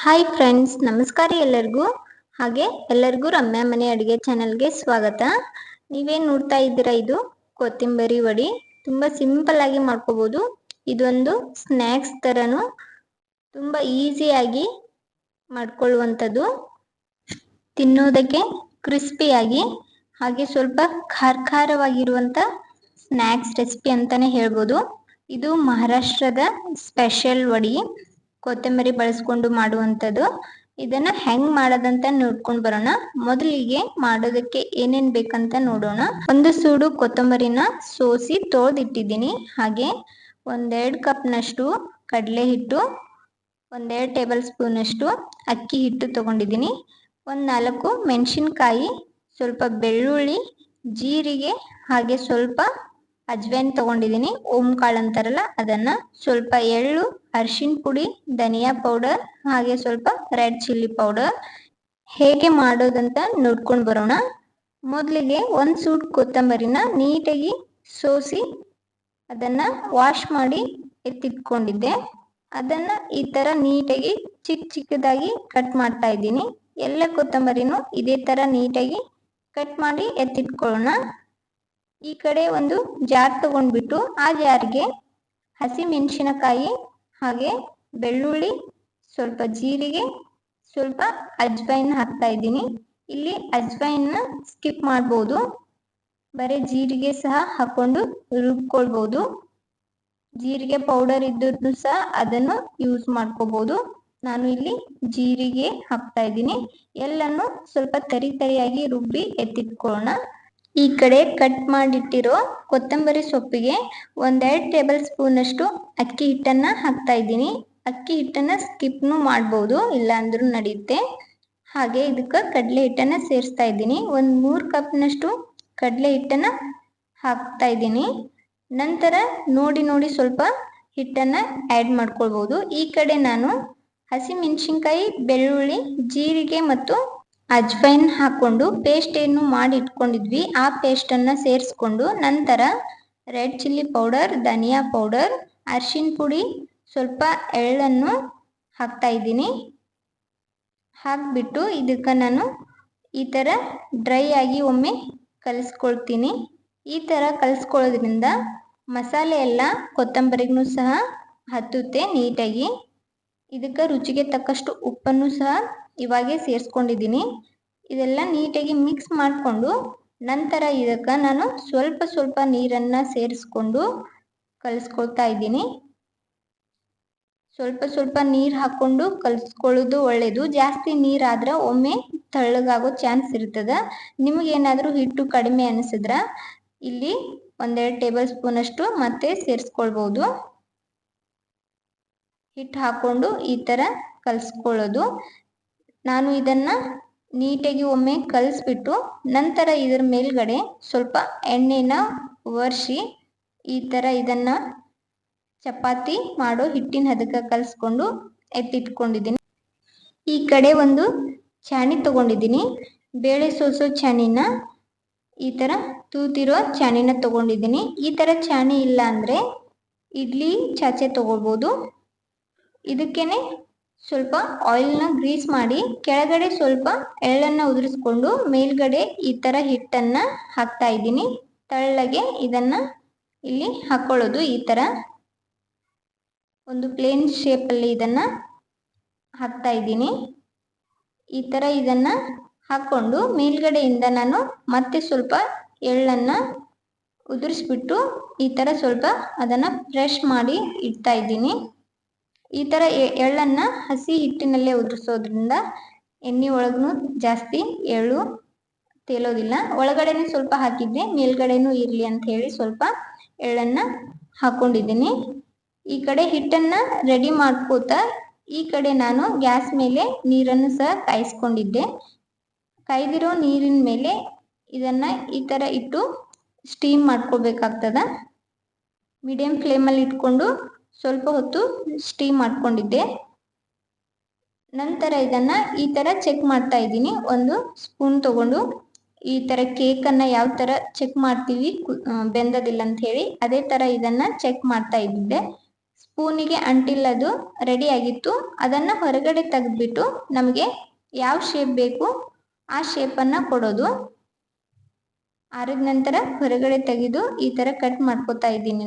Hi friends, ನಮಸ್ಕಾರ ಎಲ್ಲರಿಗೂ. ಹಾಗೆ ಎಲ್ಲರಿಗೂ ರಮ್ಯಾ ಮನೆ ಅಡುಗೆ ಚಾನಲ್ಗೆ ಸ್ವಾಗತ. ನೀವೇನು ನೋಡ್ತಾ ಇದ್ದೀರಾ, ಇದು ಕೊತ್ತಂಬರಿ ವಡಿ. ತುಂಬ ಸಿಂಪಲ್ ಆಗಿ ಮಾಡ್ಕೋಬೋದು. ಇದೊಂದು ಸ್ನ್ಯಾಕ್ಸ್ ಥರನೂ ತುಂಬ ಈಸಿಯಾಗಿ ಮಾಡ್ಕೊಳ್ಳುವಂಥದ್ದು. ತಿನ್ನೋದಕ್ಕೆ ಕ್ರಿಸ್ಪಿಯಾಗಿ ಹಾಗೆ ಸ್ವಲ್ಪ ಖಾರವಾಗಿರುವಂಥ ಸ್ನ್ಯಾಕ್ಸ್ ರೆಸಿಪಿ ಅಂತಲೇ ಹೇಳ್ಬೋದು. ಇದು ಮಹಾರಾಷ್ಟ್ರದ ಸ್ಪೆಷಲ್ ವಡಿ, ಕೊತ್ತಂಬರಿ ಬಳಸ್ಕೊಂಡು ಮಾಡುವಂಥದ್ದು. ಇದನ್ನ ಹೆಂಗ್ ಮಾಡೋದಂತ ನೋಡ್ಕೊಂಡು ಬರೋಣ. ಮೊದಲಿಗೆ ಮಾಡೋದಕ್ಕೆ ಏನೇನ್ ಬೇಕಂತ ನೋಡೋಣ. ಒಂದು ಸೂಡು ಕೊತ್ತಂಬರಿನ ಸೋಸಿ ತೊಳೆದಿಟ್ಟಿದ್ದೀನಿ. ಹಾಗೆ 1-2 ಕಪ್ನಷ್ಟು ಕಡಲೆ ಹಿಟ್ಟು, 1-2 ಟೇಬಲ್ ಸ್ಪೂನಷ್ಟು ಅಕ್ಕಿ ಹಿಟ್ಟು ತಗೊಂಡಿದ್ದೀನಿ. 4 ಮೆಣಸಿನ್ಕಾಯಿ, ಸ್ವಲ್ಪ ಬೆಳ್ಳುಳ್ಳಿ, ಜೀರಿಗೆ, ಹಾಗೆ ಸ್ವಲ್ಪ ಅಜ್ವೈನ್ ತಗೊಂಡಿದ್ದೀನಿ, ಕಾಳು ಅಂತಾರಲ್ಲ ಅದನ್ನ, ಸ್ವಲ್ಪ ಎಳ್ಳು, ಅರಿಶಿನ ಪುಡಿ, ಧನಿಯಾ ಪೌಡರ್, ಹಾಗೆ ಸ್ವಲ್ಪ ರೆಡ್ ಚಿಲ್ಲಿ ಪೌಡರ್. ಹೇಗೆ ಮಾಡೋದಂತ ನೋಡ್ಕೊಂಡು ಬರೋಣ. ಮೊದಲಿಗೆ ಒಂದು ಸೂಟ್ ಕೊತ್ತಂಬರಿನ ನೀಟಾಗಿ ಸೋಸಿ ಅದನ್ನ ವಾಶ್ ಮಾಡಿ ಎತ್ತಿಟ್ಕೊಂಡಿದ್ದೆ. ಅದನ್ನ ಈ ತರ ನೀಟಾಗಿ ಚಿಕ್ಕದಾಗಿ ಕಟ್ ಮಾಡ್ತಾ ಇದ್ದೀನಿ. ಎಲ್ಲ ಕೊತ್ತಂಬರಿನೂ ಇದೇ ತರ ನೀಟಾಗಿ ಕಟ್ ಮಾಡಿ ಎತ್ತಿಟ್ಕೊಳ್ಳೋಣ. ಈ ಕಡೆ ಒಂದು ಜಾರ್ ತಗೊಂಡ್ಬಿಟ್ಟು ಆ ಜಾರ್ಗೆ ಹಸಿ ಮೆಣಸಿನಕಾಯಿ, ಹಾಗೆ ಬೆಳ್ಳುಳ್ಳಿ, ಸ್ವಲ್ಪ ಜೀರಿಗೆ, ಸ್ವಲ್ಪ ಅಜ್ವೈನ್ ಹಾಕ್ತಾ ಇದ್ದೀನಿ. ಇಲ್ಲಿ ಅಜ್ವೈನ್ನ ಸ್ಕಿಪ್ ಮಾಡ್ಬೋದು, ಬರೀ ಜೀರಿಗೆ ಸಹ ಹಾಕೊಂಡು ರುಬ್ಕೊಳ್ಬೋದು. ಜೀರಿಗೆ ಪೌಡರ್ ಇದ್ರೂ ಸಹ ಅದನ್ನು ಯೂಸ್ ಮಾಡ್ಕೋಬಹುದು. ನಾನು ಇಲ್ಲಿ ಜೀರಿಗೆ ಹಾಕ್ತಾ ಇದ್ದೀನಿ. ಎಲ್ಲನ್ನು ಸ್ವಲ್ಪ ತರಿಯಾಗಿ ರುಬ್ಬಿ ಎತ್ತಿಟ್ಕೊಳ್ಳೋಣ. ಈ ಕಡೆ ಕಟ್ ಮಾಡಿಟ್ಟಿರೋ ಕೊತ್ತಂಬರಿ ಸೊಪ್ಪಿಗೆ 1-2 ಟೇಬಲ್ ಸ್ಪೂನಷ್ಟು ಅಕ್ಕಿ ಹಿಟ್ಟನ್ನ ಹಾಕ್ತಾ ಇದ್ದೀನಿ. ಅಕ್ಕಿ ಹಿಟ್ಟನ್ನ ಸ್ಕಿಪ್ನು ಮಾಡ್ಬೋದು, ಇಲ್ಲ ಅಂದ್ರೂ ನಡೆಯುತ್ತೆ. ಹಾಗೆ ಇದಕ್ಕೆ ಕಡಲೆ ಹಿಟ್ಟನ್ನ ಸೇರಿಸ್ತಾ ಇದ್ದೀನಿ. 3 ಕಪ್ನಷ್ಟು ಕಡಲೆ ಹಿಟ್ಟನ್ನ ಹಾಕ್ತಾ ಇದ್ದೀನಿ. ನಂತರ ನೋಡಿ ಸ್ವಲ್ಪ ಹಿಟ್ಟನ್ನ ಆ್ಯಡ್ ಮಾಡ್ಕೊಳ್ಬೋದು. ಈ ಕಡೆ ನಾನು ಹಸಿಮೆಣಸಿನ್ಕಾಯಿ, ಬೆಳ್ಳುಳ್ಳಿ, ಜೀರಿಗೆ ಮತ್ತು ಅಜ್ವೈನ್ ಹಾಕೊಂಡು ಪೇಸ್ಟ್ ಏನು ಮಾಡಿ ಇಟ್ಕೊಂಡಿದ್ವಿ ಆ ಪೇಸ್ಟನ್ನು ಸೇರಿಸ್ಕೊಂಡು, ನಂತರ ರೆಡ್ ಚಿಲ್ಲಿ ಪೌಡರ್, ಧನಿಯಾ ಪೌಡರ್, ಅರಿಶಿನ ಪುಡಿ, ಸ್ವಲ್ಪ ಎಳ್ಳನ್ನು ಹಾಕ್ತಾ ಇದ್ದೀನಿ. ಹಾಕ್ಬಿಟ್ಟು ಇದಕ್ಕೆ ನಾನು ಈ ಥರ ಡ್ರೈ ಆಗಿ ಒಮ್ಮೆ ಕಲಿಸ್ಕೊಳ್ತೀನಿ. ಈ ಥರ ಕಲಿಸ್ಕೊಳ್ಳೋದ್ರಿಂದ ಮಸಾಲೆ ಎಲ್ಲ ಕೊತ್ತಂಬರಿಗೂ ಸಹ ಹತ್ತುತ್ತೆ ನೀಟಾಗಿ. ಇದಕ್ಕೆ ರುಚಿಗೆ ತಕ್ಕಷ್ಟು ಉಪ್ಪನ್ನು ಸಹ ಇವಾಗೆ ಸೇರಿಸ್ಕೊಂಡಿದ್ದೀನಿ. ಇದೆಲ್ಲ ನೀಟಾಗಿ ಮಿಕ್ಸ್ ಮಾಡಿಕೊಂಡು ನಂತರ ಇದಕ್ಕೆ ನಾನು ಸ್ವಲ್ಪ ನೀರನ್ನು ಸೇರಿಸ್ಕೊಂಡು ಕಲಿಸ್ಕೊಳ್ತಾ ಇದ್ದೀನಿ. ಸ್ವಲ್ಪ ನೀರು ಹಾಕ್ಕೊಂಡು ಕಲಿಸ್ಕೊಳ್ಳೋದು ಒಳ್ಳೆಯದು. ಜಾಸ್ತಿ ನೀರಾದ್ರೆ ಒಮ್ಮೆ ತೆಳ್ಳಗಾಗೋ ಚಾನ್ಸ್ ಇರ್ತದೆ. ನಿಮಗೇನಾದರೂ ಹಿಟ್ಟು ಕಡಿಮೆ ಅನಿಸಿದ್ರೆ ಇಲ್ಲಿ 1-2 ಟೇಬಲ್ ಸ್ಪೂನಷ್ಟು ಮತ್ತೆ ಸೇರಿಸ್ಕೊಳ್ಬೋದು. ಹಿಟ್ಟು ಹಾಕ್ಕೊಂಡು ಈ ಥರ ಕಲಿಸ್ಕೊಳ್ಳೋದು. ನಾನು ಇದನ್ನು ನೀಟಾಗಿ ಒಮ್ಮೆ ಕಲಿಸ್ಬಿಟ್ಟು ನಂತರ ಇದರ ಮೇಲ್ಗಡೆ ಸ್ವಲ್ಪ ಎಣ್ಣೆನ ಒರೆಸಿ ಈ ಥರ ಇದನ್ನು ಚಪಾತಿ ಮಾಡೋ ಹಿಟ್ಟಿನ ಹದಕ್ಕೆ ಕಲಿಸ್ಕೊಂಡು ಎತ್ತಿಟ್ಕೊಂಡಿದ್ದೀನಿ. ಈ ಕಡೆ ಒಂದು ಚಾಣಿ ತಗೊಂಡಿದ್ದೀನಿ. ಬೇಳೆ ಸೋಸೋ ಚಾಣಿನ ಈ ಥರ ತೂತಿರೋ ಚಾಣಿನ ತಗೊಂಡಿದ್ದೀನಿ. ಈ ಥರ ಚಾಣಿ ಇಲ್ಲ ಅಂದರೆ ಇಡ್ಲಿ ಚಾಚೆ ತಗೋಬೋದು. ಇದಕ್ಕೇನೆ ಸ್ವಲ್ಪ ಆಯಿಲ್ನ ಗ್ರೀಸ್ ಮಾಡಿ ಕೆಳಗಡೆ ಸ್ವಲ್ಪ ಎಳ್ಳನ್ನು ಉದುರಿಸ್ಕೊಂಡು ಮೇಲ್ಗಡೆ ಈ ಥರ ಹಿಟ್ಟನ್ನು ಹಾಕ್ತಾ ಇದ್ದೀನಿ. ತೆಳ್ಳಗೆ ಇದನ್ನು ಇಲ್ಲಿ ಹಾಕ್ಕೊಳ್ಳೋದು. ಈ ಥರ ಒಂದು ಪ್ಲೇನ್ ಶೇಪಲ್ಲಿ ಇದನ್ನು ಹಾಕ್ತಾ ಇದ್ದೀನಿ. ಈ ಥರ ಇದನ್ನು ಹಾಕ್ಕೊಂಡು ಮೇಲ್ಗಡೆಯಿಂದ ನಾನು ಮತ್ತೆ ಸ್ವಲ್ಪ ಎಳ್ಳನ್ನು ಉದುರಿಸ್ಬಿಟ್ಟು ಈ ಥರ ಸ್ವಲ್ಪ ಅದನ್ನು ಫ್ರೆಶ್ ಮಾಡಿ ಇಡ್ತಾ ಇದ್ದೀನಿ. ಈ ಥರ ಎಳ್ಳನ್ನು ಹಸಿ ಹಿಟ್ಟಿನಲ್ಲೇ ಉದುರಿಸೋದ್ರಿಂದ ಎಣ್ಣೆ ಒಳಗೂ ಜಾಸ್ತಿ ಎಳ್ಳು ತೇಲೋದಿಲ್ಲ. ಒಳಗಡೆನೂ ಸ್ವಲ್ಪ ಹಾಕಿದ್ದೆ, ಮೇಲ್ಗಡೆನೂ ಇರಲಿ ಅಂತ ಹೇಳಿ ಸ್ವಲ್ಪ ಎಳ್ಳನ್ನು ಹಾಕ್ಕೊಂಡಿದ್ದೀನಿ. ಈ ಕಡೆ ಹಿಟ್ಟನ್ನು ರೆಡಿ ಮಾಡ್ಕೋತಾ ಈ ಕಡೆ ನಾನು ಗ್ಯಾಸ್ ಮೇಲೆ ನೀರನ್ನು ಸಹ ಕಾಯಿಸ್ಕೊಂಡಿದ್ದೆ. ಕಾಯ್ದಿರೋ ನೀರಿನ ಮೇಲೆ ಇದನ್ನು ಈ ಥರ ಇಟ್ಟು ಸ್ಟೀಮ್ ಮಾಡ್ಕೋಬೇಕಾಗ್ತದೆ. ಮೀಡಿಯಂ ಫ್ಲೇಮಲ್ಲಿ ಇಟ್ಕೊಂಡು ಸ್ವಲ್ಪ ಹೊತ್ತು ಸ್ಟೀಮ್ ಮಾಡ್ಕೊಂಡಿದ್ದೆ. ನಂತರ ಇದನ್ನು ಈ ಥರ ಚೆಕ್ ಮಾಡ್ತಾ ಇದ್ದೀನಿ. ಒಂದು ಸ್ಪೂನ್ ತಗೊಂಡು ಈ ಥರ ಕೇಕನ್ನು ಯಾವ ಥರ ಚೆಕ್ ಮಾಡ್ತೀವಿ ಬೆಂದದಿಲ್ಲ ಅಂತ ಹೇಳಿ, ಅದೇ ಥರ ಇದನ್ನು ಚೆಕ್ ಮಾಡ್ತಾ ಇದ್ದಿದ್ದೆ ಸ್ಪೂನಿಗೆ ಅಂಟಿಲ್ಲದು ರೆಡಿ ಆಗಿತ್ತು. ಅದನ್ನು ಹೊರಗಡೆ ತೆಗೆದ್ಬಿಟ್ಟು ನಮಗೆ ಯಾವ ಶೇಪ್ ಬೇಕು ಆ ಶೇಪನ್ನು ಕೊಡೋದು. ಆರಿದ ನಂತರ ಹೊರಗಡೆ ತೆಗೆದು ಈ ಥರ ಕಟ್ ಮಾಡ್ಕೊತಾ ಇದ್ದೀನಿ.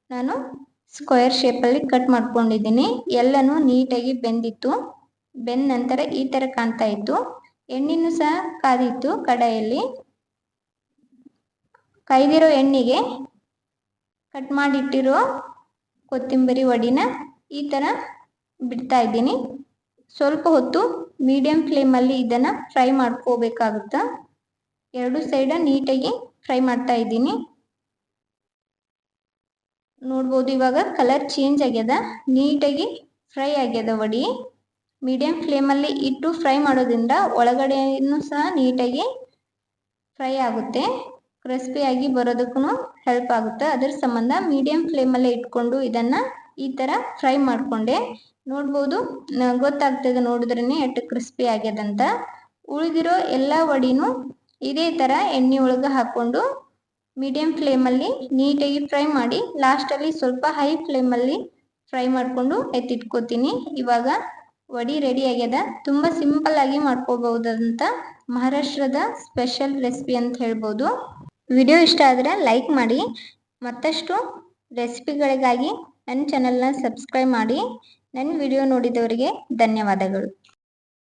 ನಾನು ಸ್ಕ್ವೇರ್ ಶೇಪಲ್ಲಿ ಕಟ್ ಮಾಡ್ಕೊಂಡಿದ್ದೀನಿ. ಎಲ್ಲನೂ ನೀಟಾಗಿ ಬೆಂದಿತ್ತು. ಬೆಂದ ನಂತರ ಈ ಥರ ಕಾಣ್ತಾ ಇತ್ತು. ಎಣ್ಣೆನೂ ಸಹ ಕಾದಿತ್ತು ಕಡಾಯಲ್ಲಿ. ಕಾಯ್ದಿರೋ ಎಣ್ಣೆಗೆ ಕಟ್ ಮಾಡಿಟ್ಟಿರೋ ಕೊತ್ತಂಬರಿ ವಡಿನ ಈ ಥರ ಬಿಡ್ತಾ ಇದ್ದೀನಿ. ಸ್ವಲ್ಪ ಹೊತ್ತು ಮೀಡಿಯಂ ಫ್ಲೇಮಲ್ಲಿ ಇದನ್ನು ಫ್ರೈ ಮಾಡ್ಕೋಬೇಕಾಗುತ್ತೆ. ಎರಡು ಸೈಡ ನೀಟಾಗಿ ಫ್ರೈ ಮಾಡ್ತಾ ಇದ್ದೀನಿ. ನೋಡ್ಬೋದು ಇವಾಗ ಕಲರ್ ಚೇಂಜ್ ಆಗ್ಯದ, ನೀಟಾಗಿ ಫ್ರೈ ಆಗ್ಯದ ವಡಿ. ಮೀಡಿಯಂ ಫ್ಲೇಮಲ್ಲಿ ಇಟ್ಟು ಫ್ರೈ ಮಾಡೋದ್ರಿಂದ ಒಳಗಡೆನೂ ಸಹ ನೀಟಾಗಿ ಫ್ರೈ ಆಗುತ್ತೆ, ಕ್ರಿಸ್ಪಿಯಾಗಿ ಬರೋದಕ್ಕೂ ಹೆಲ್ಪ್ ಆಗುತ್ತೆ. ಅದರ ಸಂಬಂಧ ಮೀಡಿಯಂ ಫ್ಲೇಮಲ್ಲೇ ಇಟ್ಕೊಂಡು ಇದನ್ನು ಈ ಥರ ಫ್ರೈ ಮಾಡಿಕೊಂಡೆ. ನೋಡ್ಬೋದು, ಗೊತ್ತಾಗ್ತದೆ ನೋಡಿದ್ರೇ ಎಷ್ಟು ಕ್ರಿಸ್ಪಿ ಆಗ್ಯದಂತ. ಉಳಿದಿರೋ ಎಲ್ಲ ವಡಿನೂ ಇದೇ ಥರ ಎಣ್ಣೆ ಒಳಗೆ ಹಾಕ್ಕೊಂಡು ಮೀಡಿಯಂ ಫ್ಲೇಮಲ್ಲಿ ನೀಟಾಗಿ ಫ್ರೈ ಮಾಡಿ ಲಾಸ್ಟಲ್ಲಿ ಸ್ವಲ್ಪ ಹೈ ಫ್ಲೇಮಲ್ಲಿ ಫ್ರೈ ಮಾಡಿಕೊಂಡು ಎತ್ತಿಟ್ಕೋತೀನಿ. ಇವಾಗ ವಡಿ ರೆಡಿ ಆಗ್ಯದ. ತುಂಬ ಸಿಂಪಲ್ಲಾಗಿ ಮಾಡ್ಕೋಬಹುದಂತ ಮಹಾರಾಷ್ಟ್ರದ ಸ್ಪೆಷಲ್ ರೆಸಿಪಿ ಅಂತ ಹೇಳ್ಬೋದು. ವಿಡಿಯೋ ಇಷ್ಟ ಆದರೆ ಲೈಕ್ ಮಾಡಿ. ಮತ್ತಷ್ಟು ರೆಸಿಪಿಗಳಿಗಾಗಿ ನನ್ನ ಚಾನಲ್ನ ಸಬ್ಸ್ಕ್ರೈಬ್ ಮಾಡಿ. ನನ್ನ ವಿಡಿಯೋ ನೋಡಿದವರಿಗೆ ಧನ್ಯವಾದಗಳು.